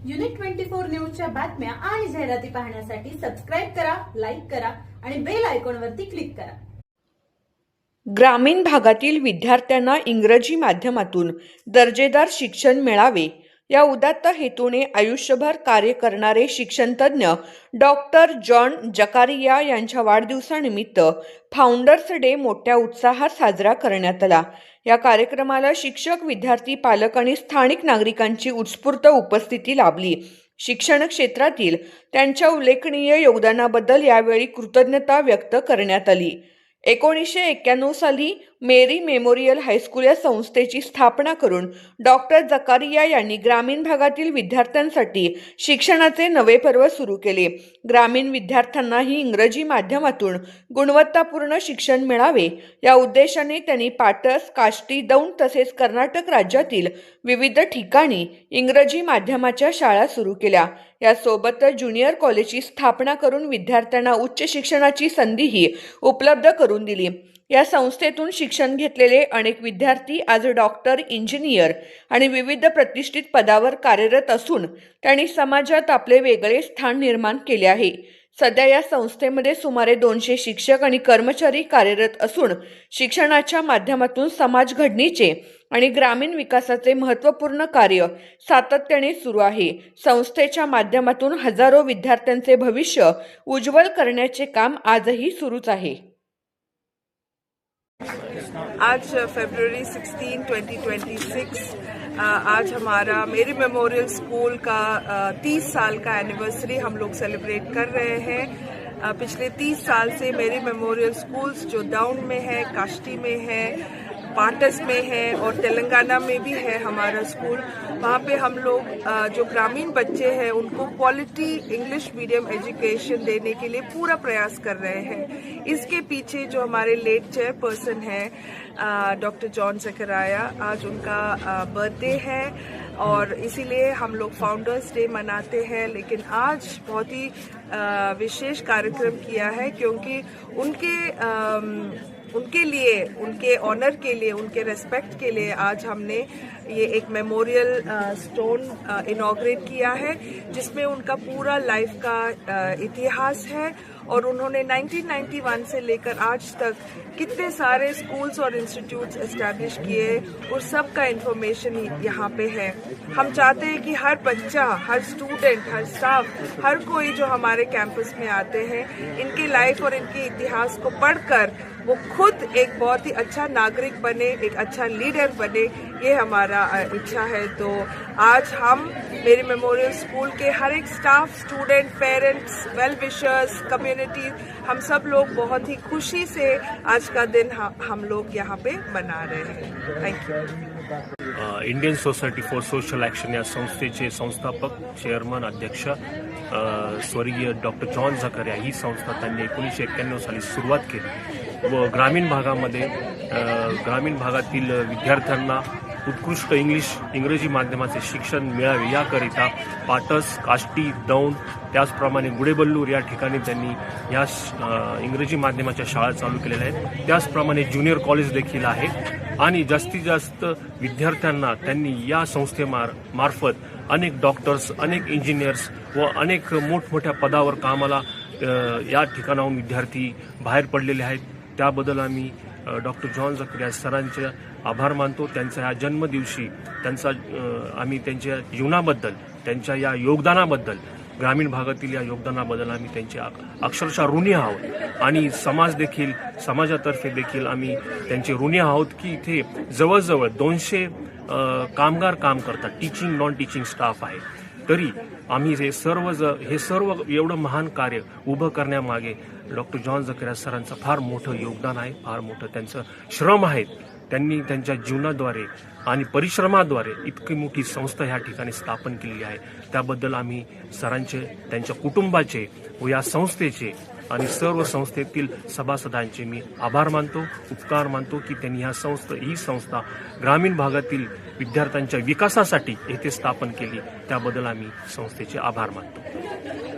Unit 24 न्यूजच्या बातम्या आणि जाहिराती पाहण्यासाठी सबस्क्राइब करा, लाईक करा आणि बेल आयकॉनवरती क्लिक करा। ग्रामीण भागातील विद्यार्थ्यांना इंग्रजी माध्यमातून दर्जेदार शिक्षण मिळावे या उदात्त हेतूने आयुष्यभर कार्य करणारे शिक्षणतज्ञ डॉक्टर जॉन जकारिया यांच्या वाढदिवसानिमित्त फाउंडर्स डे मोठ्या उत्साहात साजरा करण्यात आला। या कार्यक्रमाला शिक्षक, विद्यार्थी, पालक आणि स्थानिक नागरिकांची उत्स्फूर्त उपस्थिती लाभली। शिक्षण क्षेत्रातील त्यांच्या उल्लेखनीय योगदानाबद्दल यावेळी कृतज्ञता व्यक्त करण्यात आली। 1991 साली मेरी मेमोरियल हायस्कूल या संस्थेची स्थापना करून डॉक्टर जकारिया यांनी ग्रामीण भागातील विद्यार्थ्यांसाठी शिक्षणाचे नवे पर्व सुरू केले। ग्रामीण विद्यार्थ्यांनाही इंग्रजी माध्यमातून गुणवत्तापूर्ण शिक्षण मिळावे या उद्देशाने त्यांनी पाटस, काष्टी, दौंड तसेच कर्नाटक राज्यातील विविध ठिकाणी इंग्रजी माध्यमाच्या शाळा सुरू केल्या। यासोबतच ज्युनियर कॉलेजची स्थापना करून विद्यार्थ्यांना उच्च शिक्षणाची संधीही उपलब्ध करून दिली। या संस्थेतून शिक्षण घेतलेले अनेक विद्यार्थी आज डॉक्टर, इंजिनियर आणि विविध प्रतिष्ठित पदावर कार्यरत असून त्यांनी समाजात आपले वेगळे स्थान निर्माण केले आहे। सध्या या संस्थेमध्ये सुमारे 200 शिक्षक आणि कर्मचारी कार्यरत असून शिक्षणाच्या माध्यमातून समाज घडणीचे आणि ग्रामीण विकासाचे महत्त्वपूर्ण कार्य सातत्याने सुरू आहे। संस्थेच्या माध्यमातून हजारो विद्यार्थ्यांचे भविष्य उज्ज्वल करण्याचे काम आजही सुरूच आहे। आज फरवरी 16, 2026 आज हमारा मेरी मेमोरियल स्कूल का 30 साल का एनिवर्सरी हम लोग सेलिब्रेट कर रहे हैं। पिछले 30 साल से मेरी मेमोरियल स्कूल्स जो दौंड में है, काष्टी में है, पाटस में है और तेलंगाना में भी है हमारा स्कूल। वहाँ पे हम लोग जो ग्रामीण बच्चे हैं उनको क्वालिटी इंग्लिश मीडियम एजुकेशन देने के लिए पूरा प्रयास कर रहे हैं। इसके पीछे जो हमारे लेट चेयरपर्सन हैं डॉक्टर जॉन जकारिया, आज उनका बर्थडे है और इसीलिए हम लोग फाउंडर्स डे मनाते हैं। लेकिन आज बहुत ही विशेष कार्यक्रम किया है क्योंकि उनके लिए, उनके ऑनर के लिए, उनके रेस्पेक्ट के लिए आज हमने ये एक मेमोरियल स्टोन इनॉग्रेट किया है जिसमें उनका पूरा लाइफ का इतिहास है और उन्होंने 1991 से लेकर आज तक कितने सारे स्कूल्स और इंस्टीट्यूट्स एस्टैब्लिश किए और सब का इन्फॉर्मेशन यहाँ पे है। हम चाहते हैं कि हर बच्चा, हर स्टूडेंट, हर स्टाफ, हर कोई जो हमारे कैंपस में आते हैं इनकी लाइफ और इनके इतिहास को पढ़कर वो खुद एक बहुत ही अच्छा नागरिक बने, एक अच्छा लीडर बने, ये हमारा इच्छा है। तो आज हम मेरी मेमोरियल स्कूल के हर एक स्टाफ, स्टूडेंट, पेरेंट्स, वेल विशर्स, कम्युनिटी, हम सब लोग बहुत ही खुशी से आज का दिन हम लोग यहाँ पे मना रहे हैं। Thank you. Indian society for social action या संस्थेचे संस्थापक, चेअरमन, अध्यक्ष स्वर्गीय डॉक्टर जॉन जकारिया ही संस्था त्यांनी 1991 साली सुरुवात केली व ग्रामीण भागातील विद्यार्थ्यांना उत्कृष्ट इंग्रजी माध्यमाचे शिक्षण मिळावे याकरिता पाटस, काष्टी, दौंड त्याचप्रमाणे गुडेबल्लूर या ठिकाणी त्यांनी या इंग्रजी माध्यमाच्या शाळा चालू केलेल्या आहेत। त्याचप्रमाणे ज्युनियर कॉलेज देखील आहे आणि जास्तीत जास्त विद्यार्थ्यांना त्यांनी या संस्थेमार्फत अनेक डॉक्टर्स, अनेक इंजिनियर्स व अनेक मोठमोठ्या पदावर कामाला या ठिकाणाहून विद्यार्थी बाहेर पडलेले आहेत। त्याबद्दल आम्ही डॉक्टर जॉन जकारिया सरांचे आभार मानतो। त्यांच्या या जन्मदिवशी आम्ही त्यांच्या जीवनाबद्दल, त्यांच्या या योगदानाबद्दल, ग्रामीण भागातील या योगदानाबद्दल आम्ही त्यांचे अक्षरशः ऋणी आहोत आणि समाजातर्फे देखील आम्ही त्यांचे ऋणी आहोत की इथे जवळजवळ 200 कामगार काम करतात, टीचिंग, नॉन टीचिंग स्टाफ आहे। तरी आम्ही हे सर्व एवढं महान कार्य उभं करण्यामागे डॉक्टर जॉन जकारिया सरांचं फार मोठं योगदान आहे, फार मोठं त्यांचं श्रम आहे। त्यांनी त्यांच्या जीवनाद्वारे आणि परिश्रमाद्वारे इतकी मोठी संस्था ह्या ठिकाणी स्थापन केलेली आहे। त्याबद्दल आम्ही सरांचे, त्यांच्या कुटुंबाचे व या संस्थेचे आणि सर्व संस्थेतील सभासदांचे मी आभार मानतो, उपकार मानतो की त्यांनी ही संस्था ग्रामीण भागातील विद्यार्थ्यांच्या विकासासाठी येथे स्थापन केली। त्याबद्दल आम्ही संस्थेचे आभार मानतो।